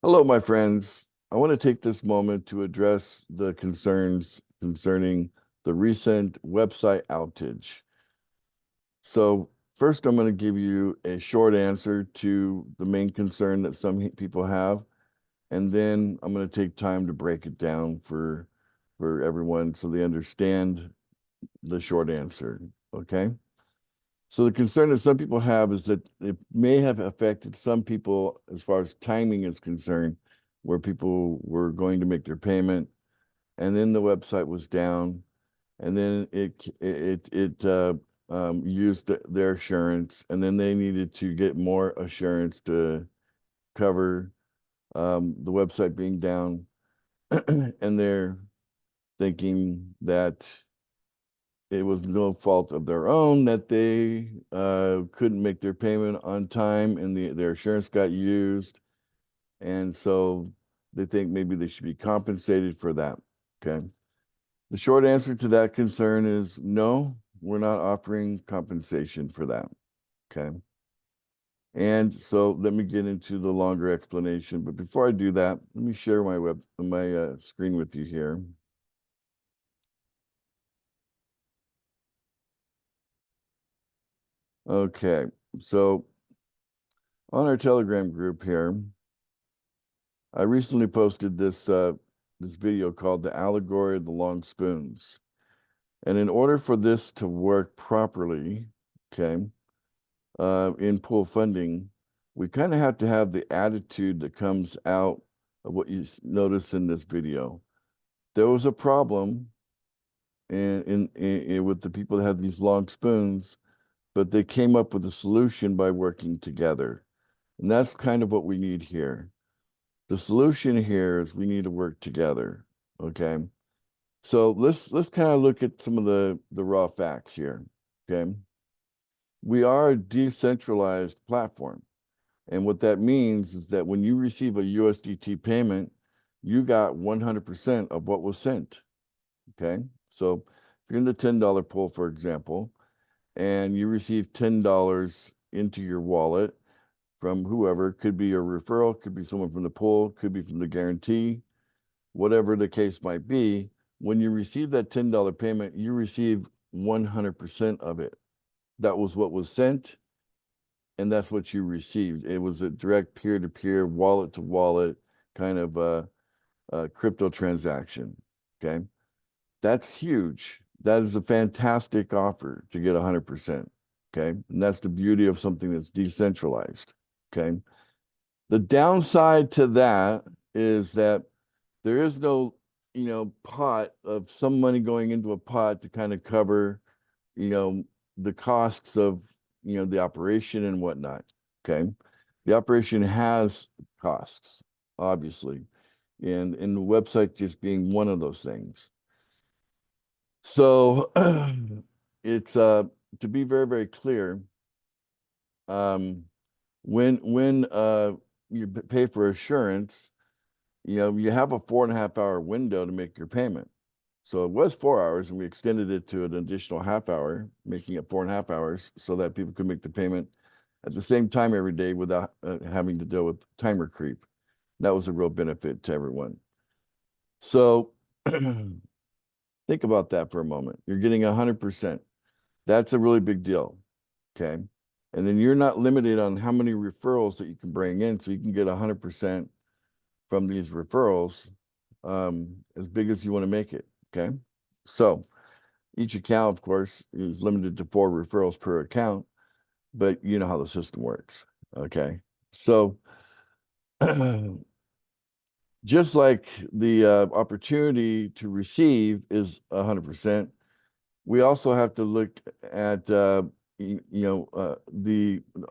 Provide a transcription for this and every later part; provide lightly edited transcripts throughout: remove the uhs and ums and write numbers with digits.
Hello, my friends. I want to take this moment to address the concerns concerning the recent website outage. So, first, I'm going to give you a short answer to the main concern that some people have, and then I'm going to take time to break it down for everyone so they understand the short answer. Okay? So the concern that some people have is that it may have affected some people as far as timing is concerned, where people were going to make their payment, and then the website was down, and then it used their assurance, and then they needed to get more assurance to cover the website being down, and they're thinking that it was no fault of their own that they couldn't make their payment on time and their insurance got used. And so they think maybe they should be compensated for that. Okay. The short answer to that concern is no, we're not offering compensation for that. Okay. And so let me get into the longer explanation. But before I do that, let me share my screen with you here. Okay. So on our Telegram group here, I recently posted this video called "The Allegory of the Long Spoons," and in order for this to work properly, okay, in pool funding, we kind of have to have the attitude that comes out of what you notice in this video. There was a problem with the people that had these long spoons, but they came up with a solution by working together, and that's kind of what we need here. The solution here is we need to work together. Okay. So let's kind of look at some of the raw facts here. Okay. We are a decentralized platform. And what that means is that when you receive a USDT payment, you got 100% of what was sent. Okay. So if you're in the $10 pool, for example, and you receive $10 into your wallet from whoever, could be a referral, could be someone from the pool, could be from the guarantee, whatever the case might be, when you receive that $10 payment, you receive 100% of it. That was what was sent, and that's what you received. It was a direct peer-to-peer, wallet-to-wallet kind of crypto transaction. Okay. That's huge. That is a fantastic offer to get 100%. Okay. And that's the beauty of something that's decentralized. Okay. The downside to that is that there is no, pot of some money going into a pot to kind of cover, you know, the costs of, the operation and whatnot. Okay. The operation has costs, obviously, and the website just being one of those things. So it's to be very, very clear, um, when you pay for assurance, you have a 4.5 hour window to make your payment. So it was 4 hours, and we extended it to an additional half hour, making it 4.5 hours, so that people could make the payment at the same time every day without having to deal with timer creep. That was a real benefit to everyone. So think about that for a moment. You're getting 100%. That's a really big deal. Okay. And then you're not limited on how many referrals that you can bring in, so you can get 100% from these referrals, as big as you want to make it. Okay. So each account, of course, is limited to 4 referrals per account, but you know how the system works. Okay. So just like the opportunity to receive is 100%, we also have to look at, I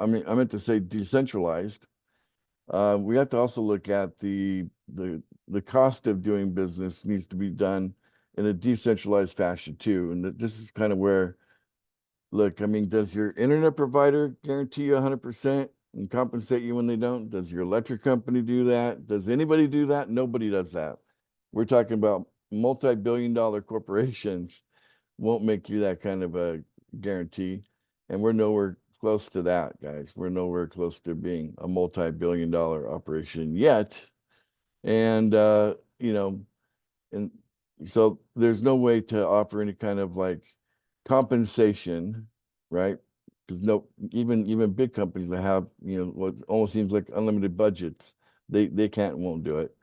meant to say decentralized. We have to also look at the cost of doing business needs to be done in a decentralized fashion too. And this is kind of where, look, I mean, does your internet provider guarantee you 100% and compensate you when they don't? Does your electric company do that? Does anybody do that? Nobody does that. We're talking about multi-billion-dollar corporations won't make you that kind of a guarantee. And we're nowhere close to that, guys. We're nowhere close to being a multi-billion-dollar operation yet. And you know, and so there's no way to offer any kind of like compensation, right? Because no, even big companies that have, what almost seems like unlimited budgets, they can't, won't do it.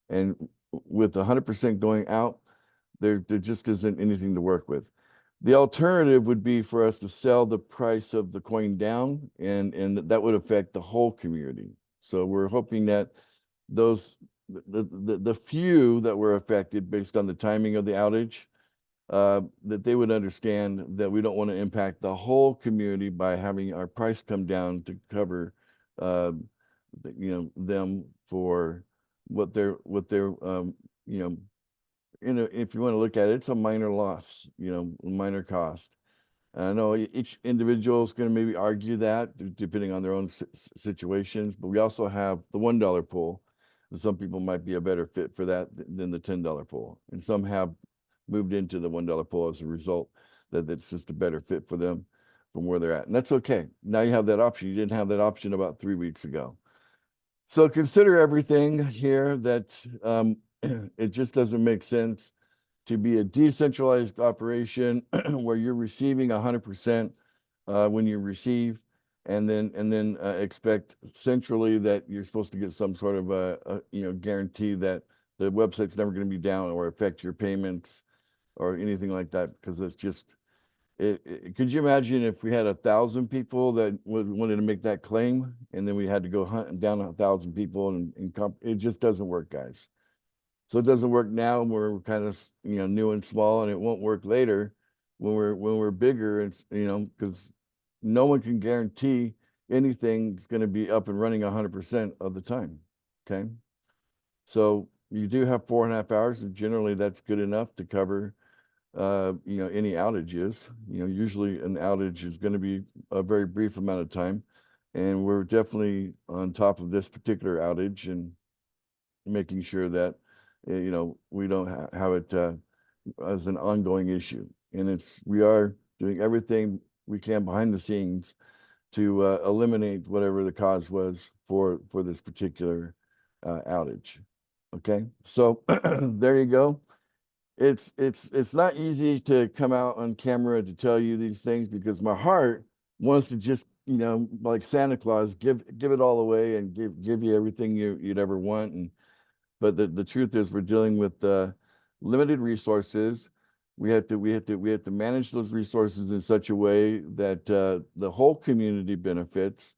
And with 100% going out, there just isn't anything to work with. The alternative would be for us to sell the price of the coin down, and that would affect the whole community. So we're hoping that those the few that were affected based on the timing of the outage, that they would understand that we don't want to impact the whole community by having our price come down to cover, uh, them for what they're you know if you want to look at it, it's a minor loss, minor cost. And I know each individual is going to maybe argue that depending on their own situations, but we also have the $1 pool. And some people might be a better fit for that than the $10 pool. And some have moved into the $1 pool as a result, that it's just a better fit for them from where they're at. And that's okay. Now you have that option. You didn't have that option about 3 weeks ago. So consider everything here that it just doesn't make sense to be a decentralized operation where you're receiving 100% when you receive, and then expect centrally that you're supposed to get some sort of guarantee that the website's never going to be down or affect your payments or anything like that, because it's just could you imagine if we had 1,000 people that wanted to make that claim, and then we had to go hunt down 1,000 people, and it just doesn't work, guys. So it doesn't work now when we're kind of new and small, and it won't work later when we're bigger. It's because no one can guarantee anything's going to be up and running 100% of the time. Okay, so you do have 4.5 hours, and generally that's good enough to cover any outages. Usually an outage is going to be a very brief amount of time, and we're definitely on top of this particular outage and making sure that we don't have it as an ongoing issue. And we are doing everything we can behind the scenes to eliminate whatever the cause was for this particular outage. Okay, so there you go. It's not easy to come out on camera to tell you these things, because my heart wants to just, like Santa Claus, give it all away and give you everything you'd ever want. But the truth is, we're dealing with limited resources. We have to manage those resources in such a way that the whole community benefits.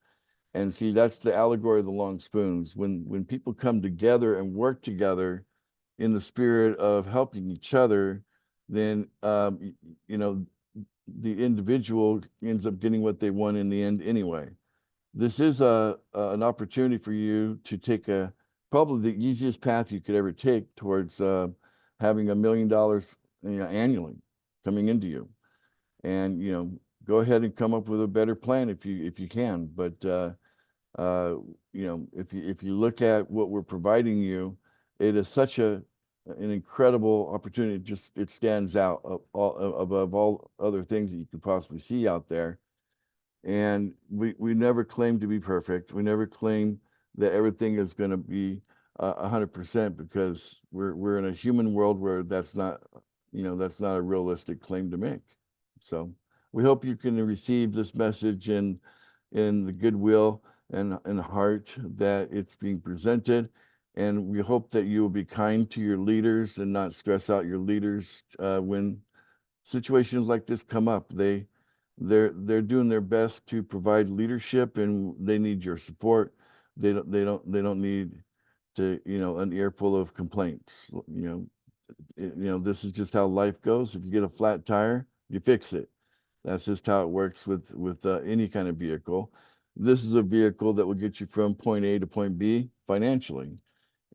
And see, that's the allegory of the long spoons. When people come together and work together in the spirit of helping each other, then the individual ends up getting what they want in the end anyway. This is an opportunity for you to take probably the easiest path you could ever take towards having $1 million annually coming into you. And go ahead and come up with a better plan if you can. But if you look at what we're providing you, it is such an incredible opportunity. It stands out above all other things that you could possibly see out there. And we never claim to be perfect. We never claim that everything is going to be 100%, because we're in a human world where that's not a realistic claim to make. So we hope you can receive this message in the goodwill and heart that it's being presented. And we hope that you will be kind to your leaders and not stress out your leaders when situations like this come up. They're doing their best to provide leadership, and they need your support. They don't need to an earful of complaints. This is just how life goes. If you get a flat tire, you fix it. That's just how it works with any kind of vehicle. This is a vehicle that will get you from point A to point B financially.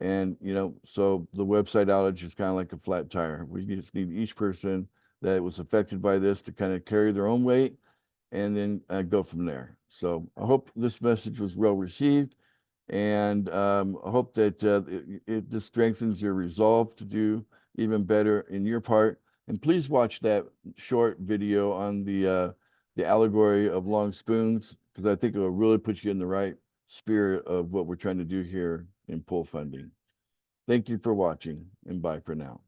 And so the website outage is kind of like a flat tire. We just need each person that was affected by this to kind of carry their own weight, and then go from there. So I hope this message was well received, and I hope that it just strengthens your resolve to do even better in your part. And please watch that short video on the allegory of long spoons, because I think it will really put you in the right spirit of what we're trying to do here in pool funding. Thank you for watching, and bye for now.